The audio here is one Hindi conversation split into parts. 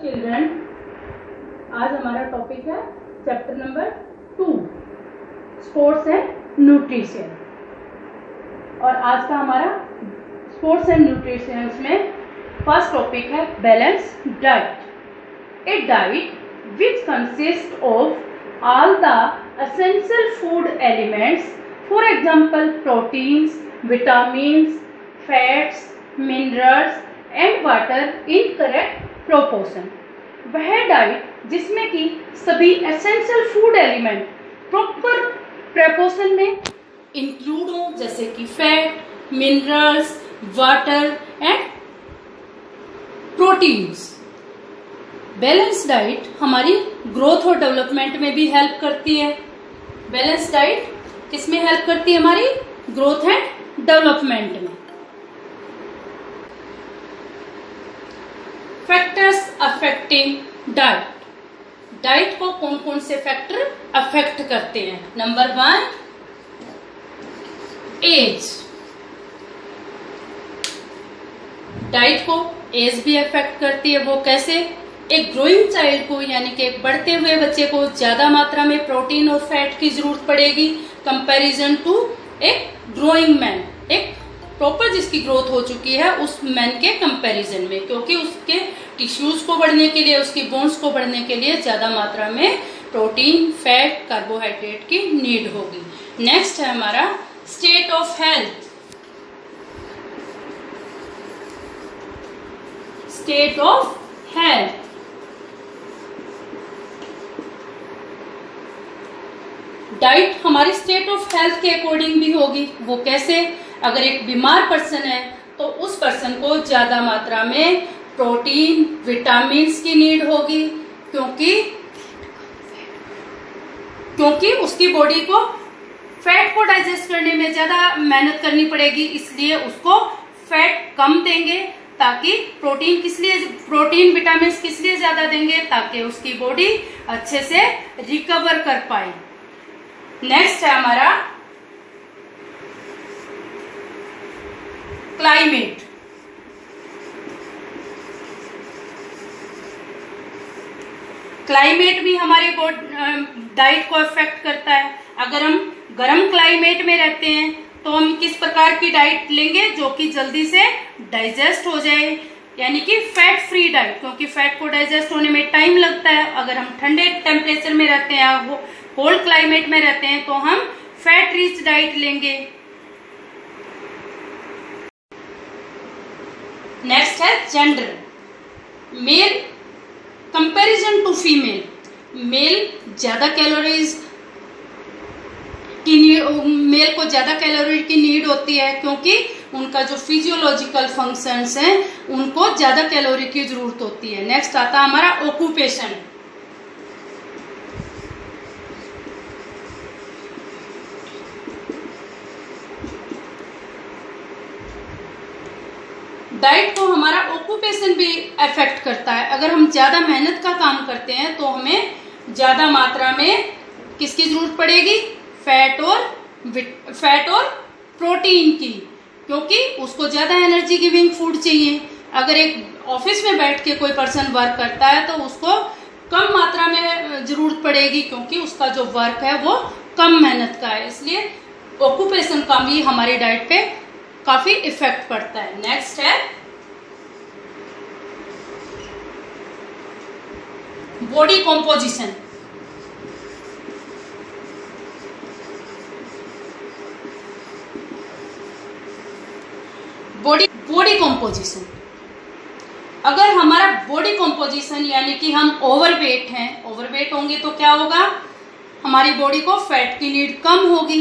चिल्ड्रन, आज हमारा टॉपिक है chapter number 2 sports and nutrition. और आज का हमारा स्पोर्ट्स एंड न्यूट्रिशन में फर्स्ट टॉपिक है balance diet. A diet which consist of all the essential food elements, for example proteins, vitamins, fats, minerals and water in correct proportion. वह डाइट जिसमें कि सभी essential food element proper proportion में इंक्लूड हो, जैसे कि fat, minerals, water and proteins. Balance diet हमारी ग्रोथ और डेवलपमेंट में भी हेल्प करती है। बैलेंस डाइट किसमें हेल्प करती है? हमारी ग्रोथ एंड डेवलपमेंट में। Factors affecting diet. डाइट को कौन कौन से फैक्टर अफेक्ट करते हैं? Number 1, age. डाइट को एज भी अफेक्ट करती है। वो कैसे? एक ग्रोइंग चाइल्ड को, यानी कि एक बढ़ते हुए बच्चे को ज्यादा मात्रा में प्रोटीन और फैट की जरूरत पड़ेगी कंपैरिजन टू एक ग्रोइंग मैन, एक प्रॉपर जिसकी ग्रोथ हो चुकी है उस मैन के कंपैरिजन में, क्योंकि उसके टिश्यूज को बढ़ने के लिए, उसकी बोन्स को बढ़ने के लिए ज्यादा मात्रा में प्रोटीन, फैट, कार्बोहाइड्रेट की नीड होगी। नेक्स्ट है हमारा state of health. State of health. Diet हमारी स्टेट ऑफ हेल्थ के अकॉर्डिंग भी होगी। वो कैसे? अगर एक बीमार पर्सन है तो उस पर्सन को ज्यादा मात्रा में प्रोटीन, विटामिन्स की नीड होगी, क्योंकि उसकी बॉडी को फैट को डाइजेस्ट करने में ज्यादा मेहनत करनी पड़ेगी, इसलिए उसको फैट कम देंगे। ताकि प्रोटीन विटामिन्स किस लिए ज्यादा देंगे? ताकि उसकी बॉडी अच्छे से रिकवर कर पाए। नेक्स्ट है हमारा क्लाइमेट। क्लाइमेट भी हमारे डाइट को अफेक्ट करता है। अगर हम गर्म क्लाइमेट में रहते हैं तो हम किस प्रकार की डाइट लेंगे? जो कि जल्दी से डाइजेस्ट हो जाए, यानी कि फैट फ्री डाइट, क्योंकि फैट को डाइजेस्ट होने में टाइम लगता है। अगर हम ठंडे टेम्परेचर में रहते हैं या कोल्ड क्लाइमेट में रहते हैं तो हम फैट रिच डाइट लेंगे। नेक्स्ट है gender. Male comparison to female. Male ज्यादा कैलोरीज की मेल को ज्यादा कैलोरी की नीड होती है, क्योंकि उनका जो फिजियोलॉजिकल फंक्शंस हैं उनको ज्यादा कैलोरी की जरूरत होती है। नेक्स्ट आता है हमारा ऑक्यूपेशन। डाइट को हमारा ऑक्यूपेशन भी अफेक्ट करता है। अगर हम ज्यादा मेहनत का काम करते हैं तो हमें ज्यादा मात्रा में किसकी जरूरत पड़ेगी? फैट और प्रोटीन की, क्योंकि उसको ज्यादा एनर्जी गिविंग फूड चाहिए। अगर एक ऑफिस में बैठ के कोई पर्सन वर्क करता है तो उसको कम मात्रा में जरूरत पड़ेगी, क्योंकि उसका जो वर्क है वो कम मेहनत का है। इसलिए ऑक्यूपेशन का भी हमारी डाइट पे काफी इफेक्ट पड़ता है। नेक्स्ट है बॉडी कॉम्पोजिशन। Body composition. अगर हमारा बॉडी कॉम्पोजिशन यानी कि हम ओवरवेट हैं, ओवरवेट होंगे तो क्या होगा? हमारी बॉडी को फैट की नीड कम होगी।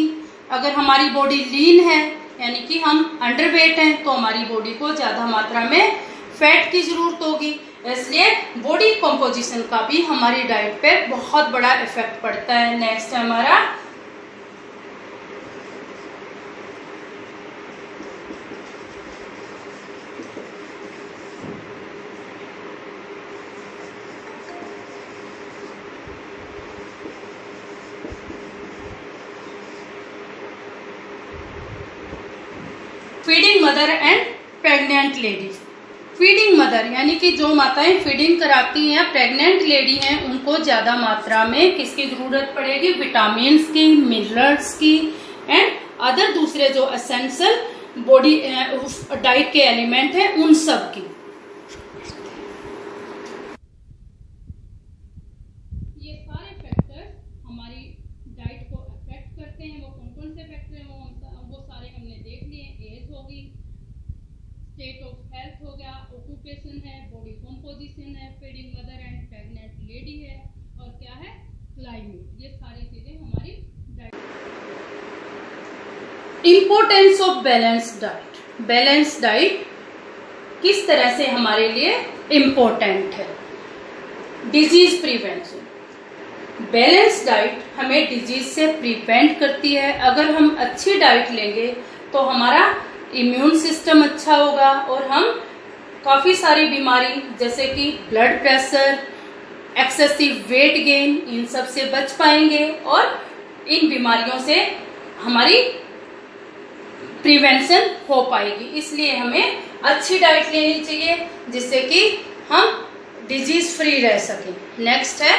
अगर हमारी बॉडी लीन है यानी कि हम अंडरवेट हैं तो हमारी बॉडी को ज्यादा मात्रा में फैट की जरूरत होगी। इसलिए बॉडी कॉम्पोजिशन का भी हमारी डाइट पे बहुत बड़ा इफेक्ट पड़ता है। नेक्स्ट है हमारा feeding mother and pregnant ladies. Feeding mother यानी कि जो माताएं फीडिंग कराती हैं, प्रेग्नेंट लेडी हैं, उनको ज्यादा मात्रा में किसकी जरूरत पड़ेगी? विटामिन की, मिनरल्स की एंड अदर दूसरे जो एसेंशियल बॉडी डाइट के एलिमेंट हैं उन सब की। ये सारे फैक्टर्स हमारी डाइट को अफेक्ट करते हैं। वो कौन कौन से फैक्टर हैं वो सारे हमने देख लिए। एज होगी, स्टेट ऑफ हेल्थ हो गया, ऑक्यूपेशन है, बॉडी कॉम्पोजिशन है, feeding mother and pregnant lady है, और क्या है? क्लाइमेट। ये सारी चीजें हमारी diet. Importance of balance diet. Balance diet किस तरह से हमारे लिए इम्पोर्टेंट है? Disease prevention. बैलेंस डाइट हमें डिजीज से प्रिवेंट करती है। अगर हम अच्छी डाइट लेंगे तो हमारा इम्यून सिस्टम अच्छा होगा और हम काफी सारी बीमारी जैसे कि blood pressure, excessive weight gain, इन सब से बच पाएंगे और इन बीमारियों से हमारी प्रिवेंशन हो पाएगी। इसलिए हमें अच्छी डाइट लेनी चाहिए जिससे कि हम डिजीज फ्री रह सकें। नेक्स्ट है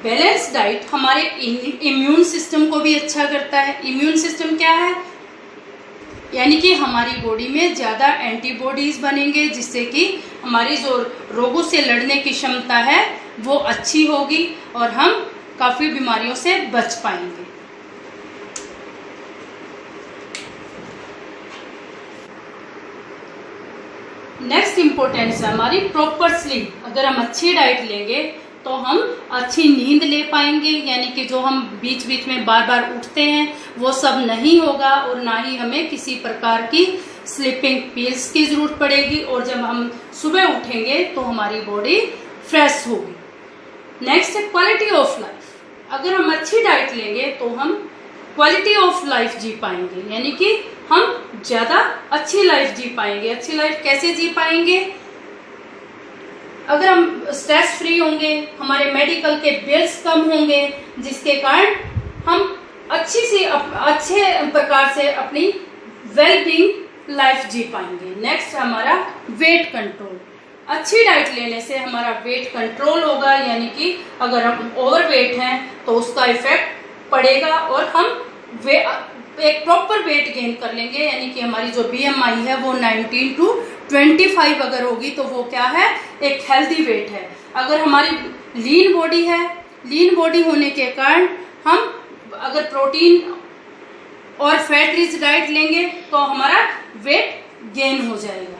बैलेंस डाइट हमारे इम्यून सिस्टम को भी अच्छा करता है। इम्यून सिस्टम क्या है? यानी कि हमारी बॉडी में ज़्यादा एंटीबॉडीज बनेंगे जिससे कि हमारी जो रोगों से लड़ने की क्षमता है वो अच्छी होगी और हम काफ़ी बीमारियों से बच पाएंगे। नेक्स्ट इम्पोर्टेंस है हमारी प्रॉपर स्लीप। अगर हम अच्छी डाइट लेंगे तो हम अच्छी नींद ले पाएंगे, यानी कि जो हम बीच बीच में बार बार उठते हैं वो सब नहीं होगा और ना ही हमें किसी प्रकार की स्लीपिंग पिल्स की जरूरत पड़ेगी। और जब हम सुबह उठेंगे तो हमारी बॉडी फ्रेश होगी। नेक्स्ट है क्वालिटी ऑफ लाइफ। अगर हम अच्छी डाइट लेंगे तो हम क्वालिटी ऑफ लाइफ जी पाएंगे, यानी कि हम ज्यादा अच्छी लाइफ जी पाएंगे। अच्छी लाइफ कैसे जी पाएंगे? अगर हम स्ट्रेस फ्री होंगे, हमारे मेडिकल के बिल्स कम होंगे, जिसके कारण हम अच्छे प्रकार से अपनी वेलबींग लाइफ जी पाएंगे। नेक्स्ट हमारा वेट कंट्रोल। अच्छी डाइट लेने से हमारा वेट कंट्रोल होगा, यानी कि अगर हम ओवरवेट हैं तो उसका इफेक्ट पड़ेगा और हम एक प्रॉपर वेट गेन कर लेंगे, यानी कि हमारी जो BMI है वो 19 to 25 अगर होगी तो वो क्या है? एक हेल्दी वेट है। अगर हमारी लीन बॉडी है, लीन बॉडी होने के कारण हम अगर प्रोटीन और फैट रिच डाइट लेंगे तो हमारा वेट गेन हो जाएगा।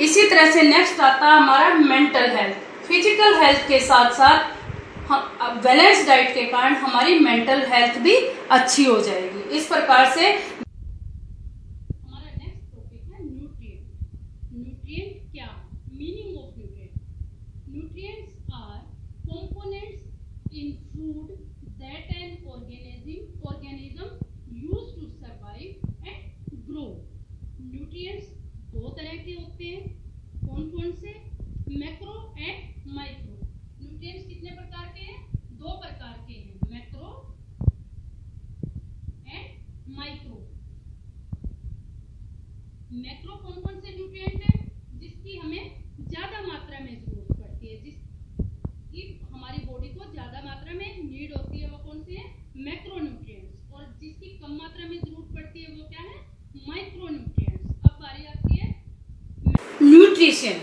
इसी तरह से नेक्स्ट आता है हमारा मेंटल हेल्थ। फिजिकल हेल्थ के साथ साथ बैलेंस डाइट के कारण हमारी मेंटल हेल्थ भी अच्छी हो जाएगी। इस प्रकार से हमारा नेक्स्ट टॉपिक है न्यूट्रिएंट। न्यूट्रिएंट क्या? Meaning of nutrient. Nutrients are components in food that an organism use to survive and grow. Nutrients दो तरह के होते हैं। कौन कौन से? Macro and micro. न्यूट्रिएंट्स कितने प्रकार के हैं? दो प्रकार के हैं, मैक्रो एंड माइक्रो। मैक्रो कौन कौन से न्यूट्रिएंट है? जिसकी हमें ज्यादा मात्रा में जरूरत पड़ती है, जिसकी हमारी बॉडी को ज्यादा मात्रा में नीड होती है, वो कौन से है? Macro nutrients. और जिसकी कम मात्रा में जरूरत पड़ती है वो क्या है? Micro nutrients. अब बारी आती है nutrition.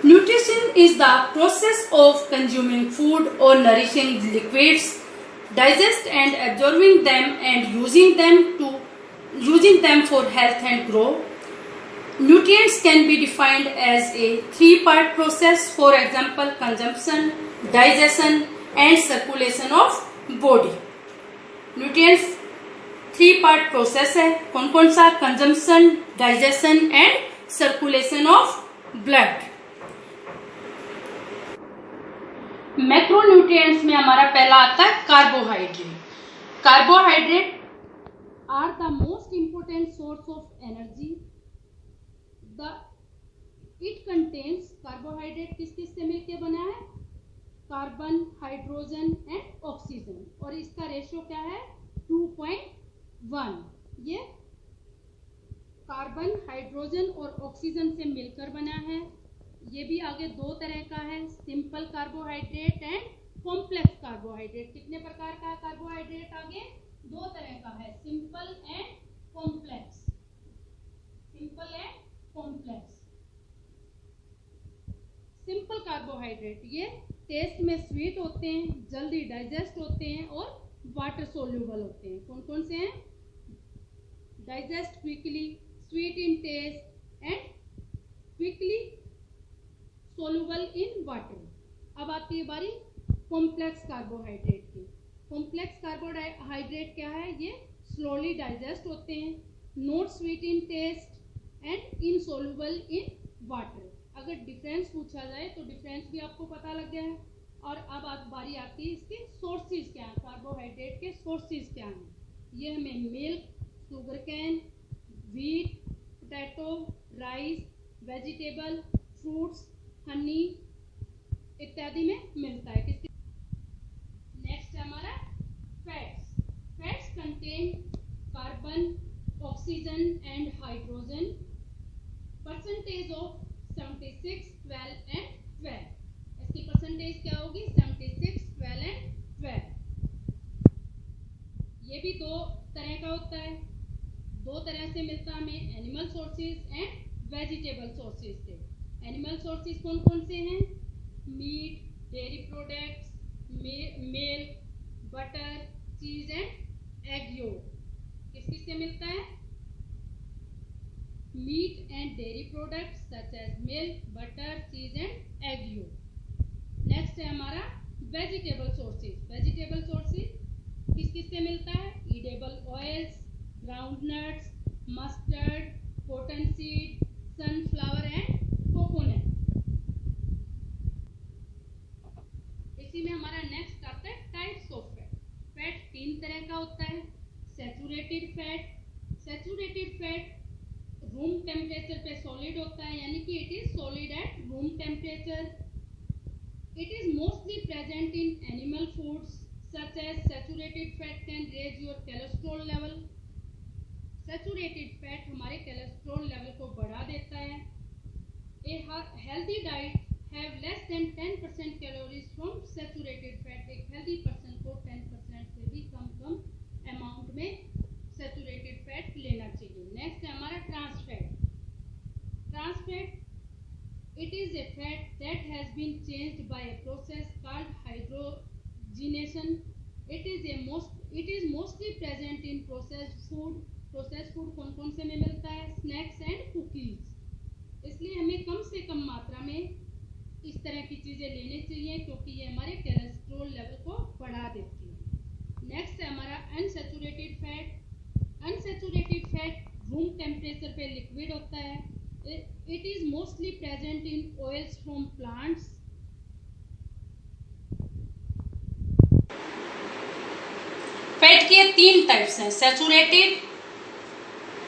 Nutrition is the process of consuming food or nourishing liquids, digest and absorbing them and using them for health and growth. Nutrients can be defined as a three-part process, for example, consumption, digestion and circulation of body. Nutrients three-part process है। कौन कौन सा? Consumption, digestion and circulation of blood। Macronutrients में हमारा पहला आता है carbohydrate. Carbohydrate are the most important source of energy. It contains, carbohydrate किस किस से मिलकर बना है? कार्बन, हाइड्रोजन एंड ऑक्सीजन, और इसका रेशियो क्या है? 2.1। ये कार्बन, हाइड्रोजन और ऑक्सीजन से मिलकर बना है। ये भी आगे दो तरह का है, simple carbohydrate and complex carbohydrate. कितने प्रकार का कार्बोहाइड्रेट? आगे दो तरह का है, simple and complex. Simple and complex. Simple carbohydrate ये टेस्ट में स्वीट होते हैं, जल्दी डाइजेस्ट होते हैं और वाटर सोल्यूबल होते हैं। कौन कौन से हैं? Digest quickly, sweet in taste and quickly soluble in water. अब आती है बारी कॉम्प्लेक्स कार्बोहाइड्रेट की। कॉम्प्लेक्स कार्बोहाइड्रेट क्या है? ये स्लोली डाइजेस्ट होते हैं, not sweet in taste and insoluble in water. अगर डिफरेंस पूछा जाए तो डिफरेंस भी आपको पता लग गया है। और अब बारी आती है इसके सोर्सेज क्या हैं, कार्बोहाइड्रेट के सोर्सेज क्या हैं। ये हमें milk, sugar cane, wheat, potato, rice, vegetable, fruits, Honey इत्यादि में मिलता है। किसके? नेक्स्ट है हमारा fats. Fats contain carbon, oxygen and hydrogen. Percentage of 76, 12 and 12। इसकी परसेंटेज क्या होगी? 76, 12 एंड 12। ये भी दो तरह का होता है, दो तरह से मिलता है हमें, animal sources and vegetable sources से। एनिमल सोर्सेज कौन कौन से हैं? Meat, dairy products, milk, butter, cheese and egg yolk. किस किस से मिलता है? Meat and dairy products such as milk, butter, cheese and egg yolk. Next है हमारा वेजिटेबल सोर्सेज। वेजिटेबल सोर्सेज किस किस से मिलता है? Edible oils, groundnuts, mustard, cotton seed, sunflower and coconut. इसी में हमारा नेक्स्ट आता है टाइप्स ऑफ फैट। फैट तीन तरह का होता है। Saturated fat. Saturated fat room temperature पे सॉलिड होता है, यानी कि it is solid at room temperature. It is mostly present in animal foods such as saturated fat can raise your cholesterol level. Saturated fat हमारे कोलेस्ट्रॉल लेवल को बढ़ा देता है। A healthy diet have less than 10% calories from saturated fat. एक हेल्दी पर्सन को 10% से भी कम अमाउंट में सैचुरेटेड फैट लेना चाहिए। नेक्स्ट है हमारा trans fat. Trans fat it is a fat that has been changed by a process called hydrogenation. It is mostly present in processed food. Processed food कौन कौन से में मिलता है? Snacks and cookies. इसलिए हमें कम से कम मात्रा में इस तरह की चीज़ें लेनी चाहिए, क्योंकि ये हमारे कोलेस्ट्रॉल लेवल को बढ़ा देती है। नेक्स्ट है हमारा unsaturated fat. Unsaturated fat room temperature पे लिक्विड होता है। It is mostly present in oils from plants. Fat के तीन टाइप्स हैं, saturated,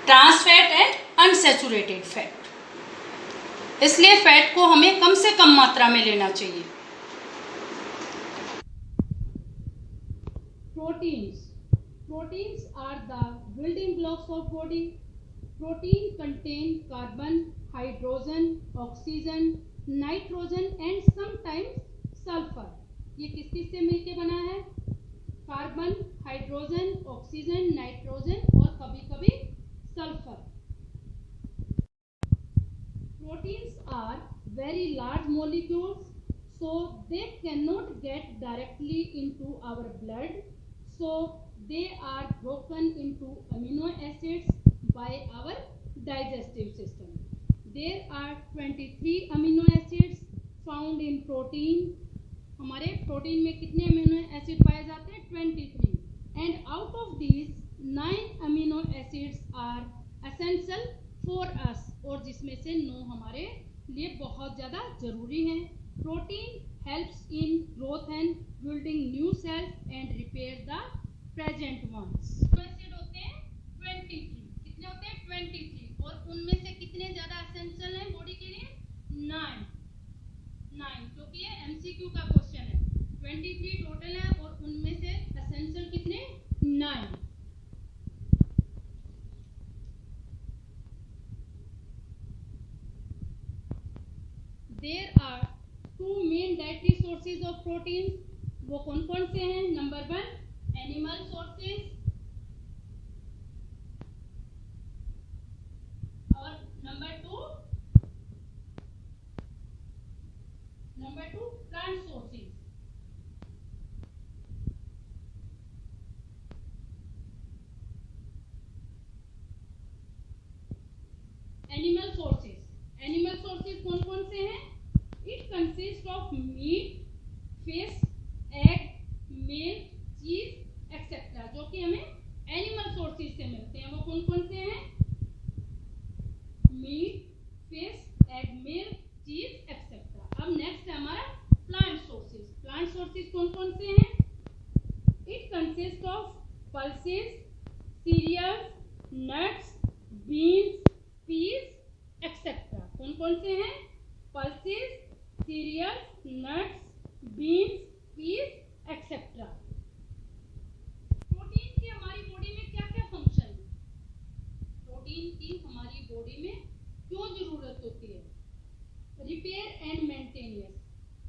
trans fat and unsaturated fat. इसलिए फैट को हमें कम से कम मात्रा में लेना चाहिए। Proteins. Proteins are the building blocks of body. Protein contain carbon, hydrogen, oxygen, nitrogen and sometimes sulfur. ये किस किस से मिलके बना है? कार्बन, हाइड्रोजन, ऑक्सीजन, नाइट्रोजन और कभी कभी sulphur. Proteins are very large molecules, so they cannot get directly into our blood. So they are broken into amino acids by our digestive system. There are 23 amino acids found in protein. हमारे प्रोटीन में कितने अमीनो एसिड पाए जाते हैं? 23. And out of these 9 amino acids are essential for us. और जिसमें से 9 हमारे लिए बहुत ज़्यादा जरूरी हैं। Protein helps in growth and building new cells and repair the present ones. Acid होते हैं 23, कितने होते हैं 23, और उनमें से कितने ज्यादा एसेंशियल हैं बॉडी के लिए 9, क्योंकि ये एमसीक्यू का क्वेश्चन है। 23 टोटल है और उनमें से एसेंशियल कितने 9। There are 2 main dietary sources of protein, वो कौन कौन से हैं? नंबर 1 एनिमल सोर्सेज और number 2 plant sources. Animal sources कौन कौन से हैं? It consist of meat, fish, egg, milk, cheese etcetera, जो कि हमें एनिमल सोर्सेज से मिलते हैं। वो कौन कौन से हैं? Meat, fish, egg, milk, cheese etcetera. अब नेक्स्ट है हमारा प्लांट सोर्सेज कौन कौन से हैं? It consist of pulses, cereals, nuts, beans, peas etcetera. कौन कौन से हैं? Pulses, cereals, nuts, beans, peas etcetera. Protein की हमारी बॉडी में क्या क्या फंक्शन है? प्रोटीन की हमारी बॉडी में क्यों जरूरत होती है? Repair and maintenance.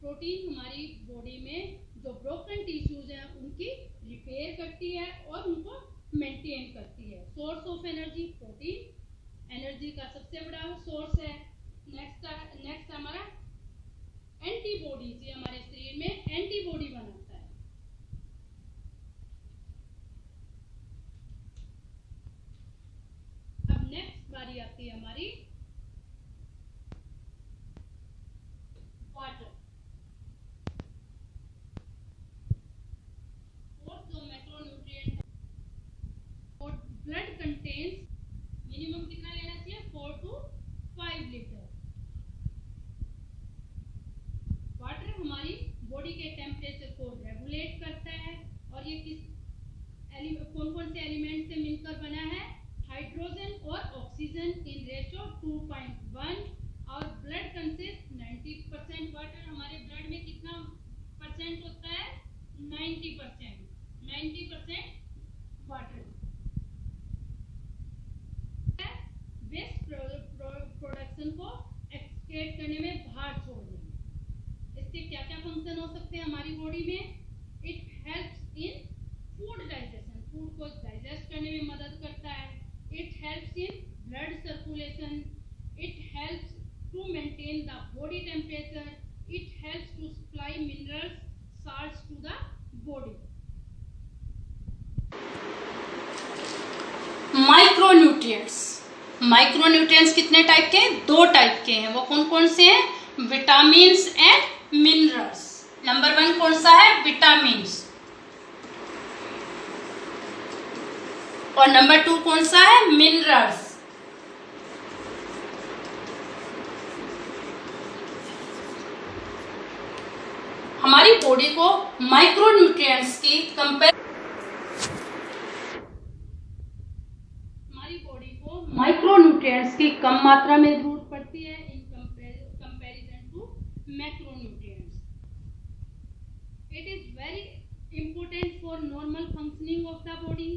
प्रोटीन हमारी बॉडी में जो ब्रोकन टिश्यूज हैं उनकी रिपेयर करती है और उनको मेंटेन करती है। Source of energy, protein energy का सबसे बड़ा सोर्स है। नेक्स्ट हमारा एंटीबॉडीज, ये हमारे शरीर में एंटीबॉडी बनाता है। अब नेक्स्ट बारी आती है हमारी वाटर। फोर्थ जो मैक्रोन्यूट्रिएंट है, और ब्लड कंटेन्स मिनिमम कितना लेना चाहिए? 4 to 5 लीटर। वाटर हमारी बॉडी के टेम्परेचर को रेगुलेट करता है, और ये कौन कौन से एलिमेंट से मिलकर बना है? हाइड्रोजन और ऑक्सीजन इन रेशियो 2.1, और ब्लड कंसिस्ट 90% वाटर। हमारे ब्लड में कितना परसेंट होता है? 90% वाटर। वेस्ट प्रोडक्शन को एक्सक्रीट करने में, बाहर छोड़ने में। इसके क्या क्या फंक्शन हो सकते हैं हमारी बॉडी में? It helps in food digestion, food को डाइजेस्ट करने में मदद करता है। It helps in blood circulation, it helps to maintain the body temperature, it helps to supply minerals, salts to the body. Micronutrients कितने टाइप के हैं? 2 टाइप के हैं। वो कौन कौन से हैं? Vitamins and minerals. नंबर 1 कौन सा है? विटामिन्स। और नंबर 2 कौन सा है? मिनरल्स। हमारी बॉडी को माइक्रोन्यूट्रिएंट्स की माइक्रोन्यूट्रिएंट्स की कम मात्रा में जरूरत पड़ती है in comparison to macronutrients. It is very important for normal functioning of the body.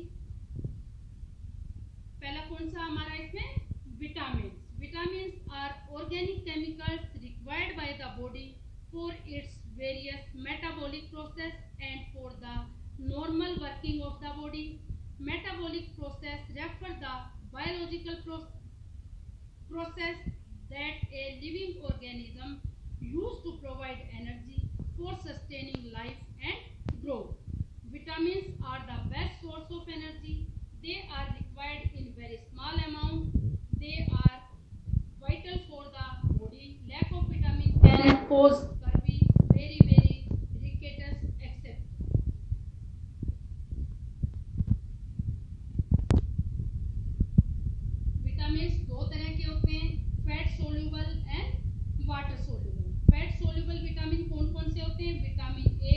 पहला कौन सा हमारा इसमें? Vitamins are organic chemicals required by the body for its various metabolic process and for the normal working of the body. Metabolic process refer the biological process that a living organism use to provide energy for sustaining life and growth. Vitamins are the best source of energy. They are required in very small amount. They are vital for the body. Lack of vitamin can cause very ricketous etc. Vitamins 2 तरह के होते हैं, fat soluble and water soluble. Fat soluble vitamin कौन कौन से होते हैं? Vitamin A,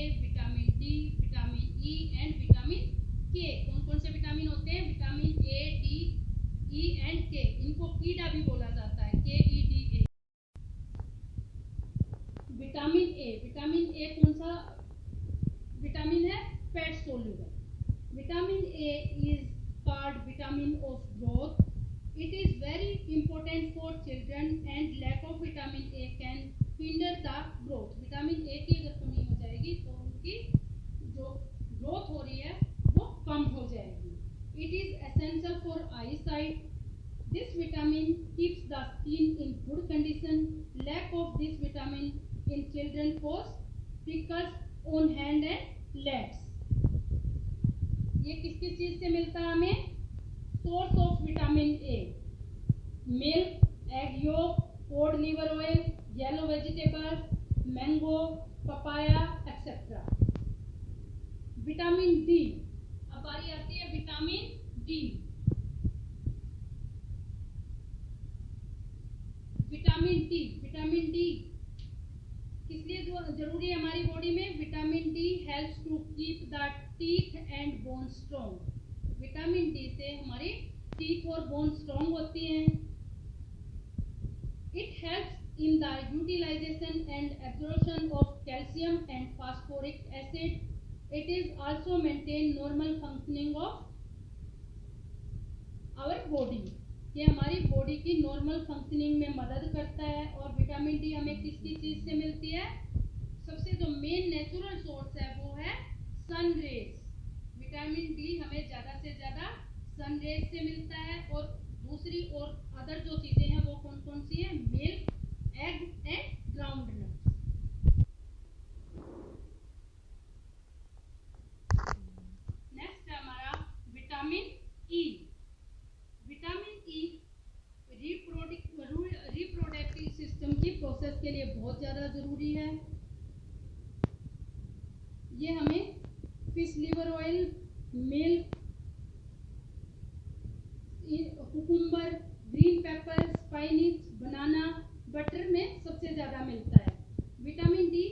Vitamin A is called vitamin of growth. It is very important for children and lack of vitamin A can hinder the growth. Vitamin A की अगर कमी हो जाएगी तो उनकी जो ग्रोथ हो रही है वो कम हो जाएगी. It is essential for eyesight. This vitamin keeps the skin in good condition. Lack of this vitamin in children cause prickles on hand and legs. ये किस किस चीज से मिलता है हमें? Source of vitamin A: milk, egg yolk, cod liver oil, yellow vegetables, mango, papaya etcetera. Vitamin D. अब बारी आती है विटामिन डी. विटामिन डी किस लिए जरूरी है हमारी बॉडी में? Vitamin D helps to keep the teeth and bone strong. Vitamin D से हमारी टीथ और बोन स्ट्रॉन्ग होती हैं. It helps in the utilization and absorption of calcium and phosphoric acid. It is also maintain normal functioning of our body. ये हमारी बॉडी की नॉर्मल फंक्शनिंग में मदद करता है. और विटामिन डी हमें किस किस चीज से मिलती है? सबसे जो मेन नेचुरल सोर्स है वो है सन रेज. विटामिन डी हमें ज्यादा से ज्यादा सन रेज से मिलता है. और दूसरी और अदर जो चीजें हैं वो कौन कौन सी है? Milk, egg and ground nuts. Next है हमारा vitamin E. Vitamin E reproductive system की प्रोसेस के लिए बहुत ज़्यादा ज़रूरी है. ये हमें fish liver oil, milk, cucumber, green pepper, spinach, banana, butter में सबसे ज़्यादा मिलता है. विटामिन डी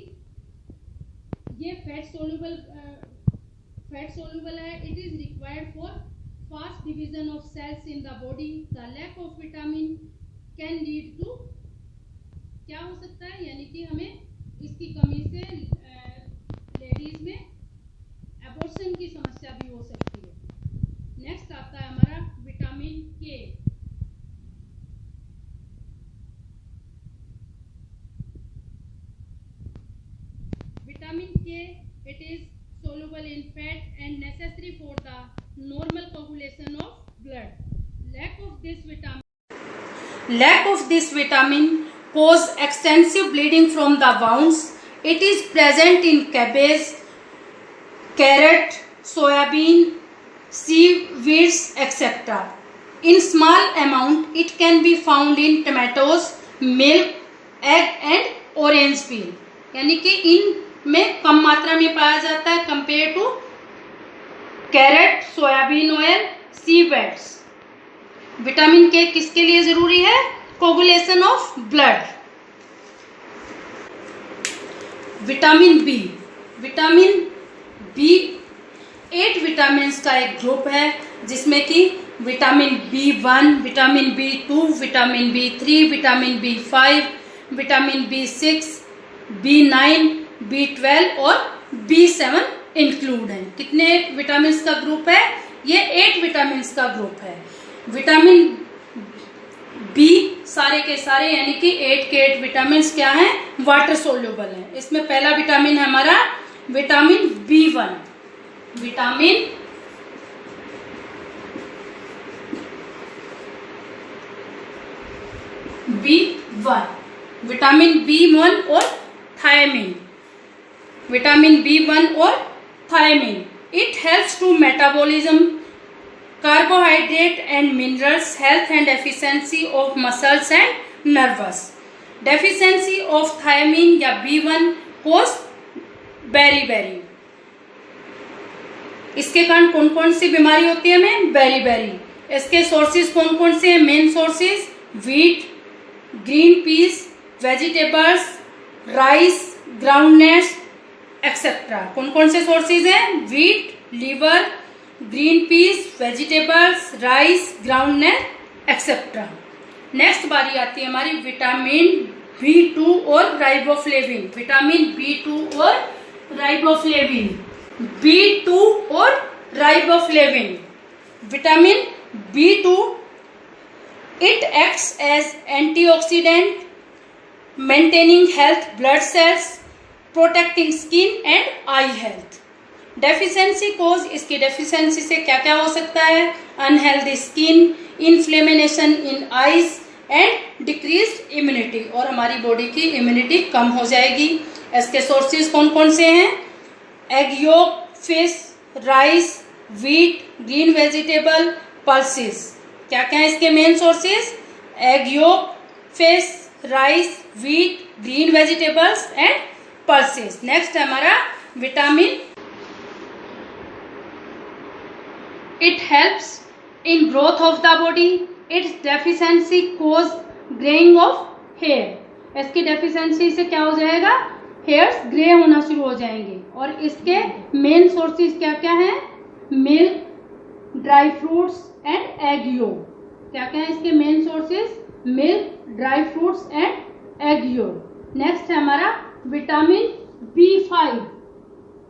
ये फैट सोल्यूबल है. It is required for fast division of cells in the body. The lack of vitamin can lead to क्या हो सकता है? यानी कि हमें इसकी कमी से लेडीज में एबॉर्शन की समस्या भी हो सकती है. नेक्स्ट आता है हमारा विटामिन के. विटामिन के it is soluble in fat and necessary for the normal coagulation of blood. Lack of this vitamin cause extensive bleeding from the wounds. It is present in cabbage, carrot, soybean, seaweeds, etc. In small amount, it can be found in tomatoes, milk, egg and orange peel. यानी कि इनमें कम मात्रा में पाया जाता है compare to carrot, soybean oil, seaweeds. Vitamin K किसके लिए जरूरी है? Coagulation of blood. Vitamin B. Vitamin B 8 vitamin का एक ग्रुप है जिसमें कि vitamin B1, vitamin B2, vitamin B3, vitamin B5, vitamin B6, B9, B12 और B7 इंक्लूड है. कितने विटामिन का ग्रुप है? ये 8 विटामिन का ग्रुप है. विटामिन बी सारे के सारे यानी कि 8 के 8 विटामिन क्या हैं? वाटर सोल्यूबल हैं. इसमें पहला विटामिन है हमारा vitamin B1. Vitamin B1, vitamin B1 और थायमिन. विटामिन B1 और thiamine. It helps to metabolism, carbohydrate and minerals, health and efficiency of muscles and nervous. Deficiency of thiamine या B1 cause beriberi. इसके कारण कौन कौन सी बीमारी होती है हमें? बेरीबेरी. इसके सोर्सेज कौन कौन से हैं? Main sources wheat, green peas, vegetables, rice, groundnuts etcetera. कौन कौन से सोर्सेज हैं? Wheat, liver, green peas, vegetables, rice, groundnut etcetera. Next बारी आती है हमारी विटामिन B2 और राइबोफ्लेविन. विटामिन B2 और राइबोफ्लेविन. B2 और riboflavin. Vitamin B2, it acts as antioxidant, maintaining health blood cells, protecting skin and eye health. Deficiency cause, इसकी डेफिशिएंसी से क्या क्या हो सकता है? Unhealthy skin, inflammation in eyes and decreased immunity, और हमारी बॉडी की इम्यूनिटी कम हो जाएगी. इसके सोर्सेज कौन कौन से हैं? Egg yolk, fish, rice, wheat, green vegetable, pulses. क्या क्या है इसके main sources? Egg yolk, fish, rice, wheat, green vegetables and pulses. Next है हमारा vitamin. It helps in growth of the body. Its deficiency cause greying of hair. इसकी डेफिशिएंसी से क्या हो जाएगा? हेयर्स ग्रे होना शुरू हो जाएंगे. और इसके मेन सोर्सेज क्या क्या हैं? Milk, dry fruits and egg yolk. क्या क्या है इसके main sources? Milk, dry fruits and egg yolk. Next है हमारा vitamin B5.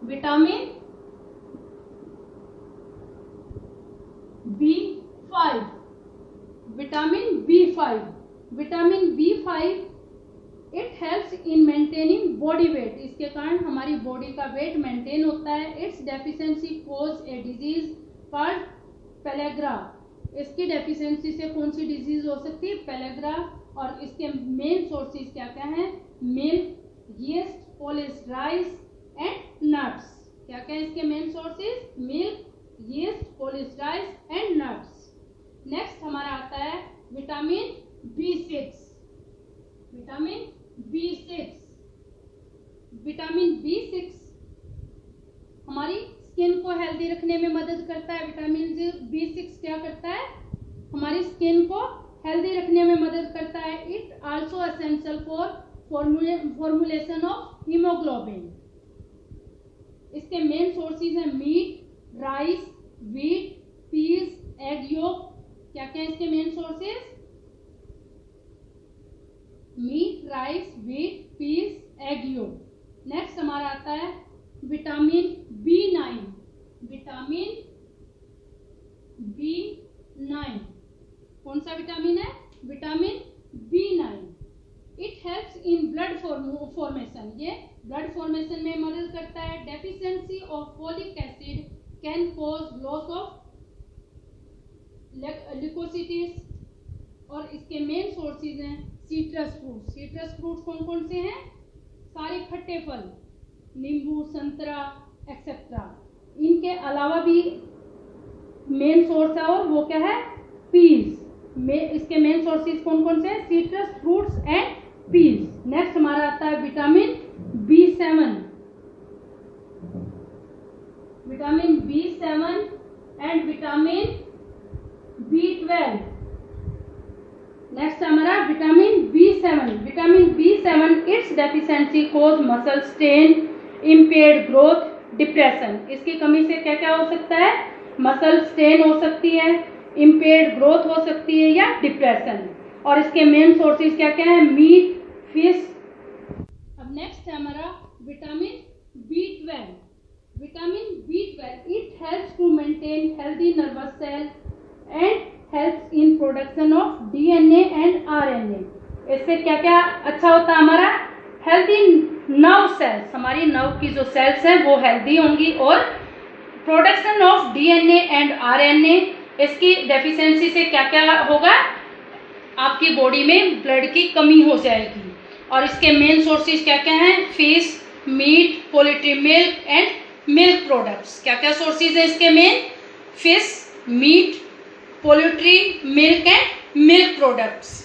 Vitamin B5. Vitamin B5. Vitamin B5 it helps in maintaining body weight. इसके कारण हमारी बॉडी का वेट मेंटेन होता है. It's deficiency cause a disease called pellagra. इसकी डेफिशिएंसी से कौन सी डिजीज हो सकती है? पेलेग्रा. और इसके मेन सोर्सेज क्या क्या हैं? मिल्क, यीस्ट, पॉलिस्टराइज एंड नट्स. क्या क्या है इसके मेन सोर्सेज? मिल्क, यीस्ट, पॉलिस्टराइज एंड नट्स. नेक्स्ट हमारा आता है vitamin B6. Vitamin B6. Vitamin B6 हमारी स्किन को हेल्दी रखने में मदद करता है. विटामिन B6 क्या करता है? हमारी स्किन को हेल्दी रखने में मदद करता है. It also essential for formulation of haemoglobin. इसके मेन सोर्सेज हैं meat, rice, wheat, peas, egg yolk. क्या क्या है इसके main sources? Meat, rice, wheat, peas, egg yolk. Next हमारा आता है विटामिन B9. विटामिन B9 कौन सा विटामिन है? Vitamin B9. It helps in blood formation. ये ब्लड फॉर्मेशन में मदद करता है. Deficiency of folic acid can cause loss of leucocytes. और इसके मेन सोर्सेज हैं सिट्रस फ्रूट. सिट्रस फ्रूट कौन कौन से हैं? सारे खट्टे फल, नींबू, संतरा एक्सेट्रा. इनके अलावा भी मेन सोर्स है और वो क्या है? पीस. इसके मेन सोर्सेज कौन कौन से हैं? Citrus fruits and peas. Next हमारा आता है vitamin B7. Vitamin B7 and vitamin B12. Next हमारा vitamin B7. Vitamin B7 its deficiency cause muscle strain, impaired growth, depression. इसकी कमी से क्या क्या हो सकता है? मसल स्ट्रेन हो सकती है, इम्पेयर्ड ग्रोथ हो सकती है या डिप्रेशन. और इसके मेन सोर्सेज क्या क्या है? Meet, fish. अब नेक्स्ट है हमारा vitamin B12. Vitamin B12 it helps to maintain healthy nervous cell and helps in production of DNA and RNA. इससे क्या क्या अच्छा होता है? हमारा हेल्दी नर्व सेल्स, हमारी नर्व की जो सेल्स हैं वो हेल्दी होंगी. और production of DNA and RNA, इसकी डेफिशिएंसी से क्या क्या होगा? आपकी बॉडी में ब्लड की कमी हो जाएगी. और इसके मेन सोर्सेज क्या क्या हैं? Fish, meat, poultry milk and milk products. क्या क्या सोर्सेज हैं इसके main? Fish, meat, poultry milk and milk products.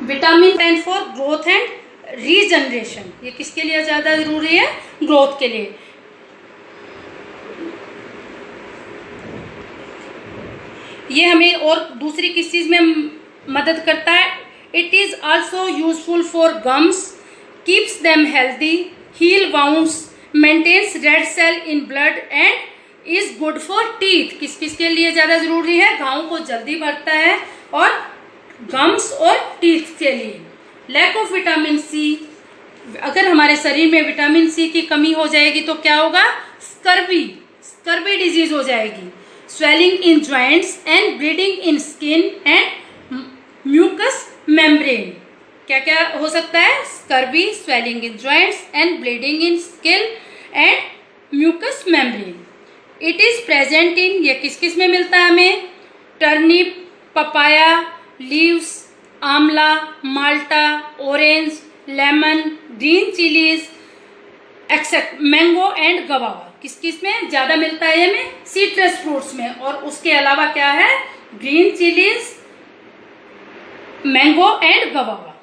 Vitamin stand for growth and regeneration. ये किसके लिए ज्यादा जरूरी है? ग्रोथ के लिए. ये हमें और दूसरी किस चीज में मदद करता है? It is also useful for gums, keeps them healthy, heal wounds, maintains red cell in blood and is good for teeth. किस किस के लिए ज्यादा जरूरी है? घावों को जल्दी भरता है और गम्स और टीथ के लिए. लैक ऑफ विटामिन सी, अगर हमारे शरीर में विटामिन सी की कमी हो जाएगी तो क्या होगा? स्कर्वी स्कर्वी डिजीज हो जाएगी, swelling in joints and bleeding in skin and mucous membrane. क्या क्या हो सकता है? Scurvy, swelling in joints and bleeding in skin and mucous membrane. It is present in, ये किस किस में मिलता है हमें? टर्निप, पपाया लीव्स, आंवला, माल्टा, orange, lemon, green chillies except mango and guava. किस किस में ज्यादा मिलता है? हमें सीट्रस फ्रूट्स में। और उसके अलावा क्या है? Green chillies, mango and गवावा।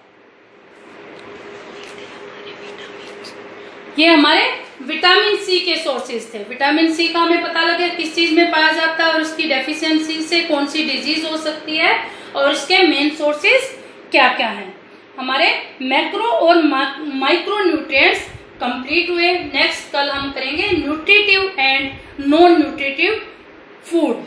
ये हमारे विटामिन सी के सोर्सेज थे। विटामिन सी का हमें पता लगे किस चीज में पाया जाता है और उसकी डेफिशिएंसी से कौन सी डिजीज हो सकती है और उसके मेन सोर्सेज क्या क्या हैं। हमारे मैक्रो और माइक्रो न्यूट्रिएंट्स कंप्लीट हुए। नेक्स्ट कल हम करेंगे nutritive and non nutritive food.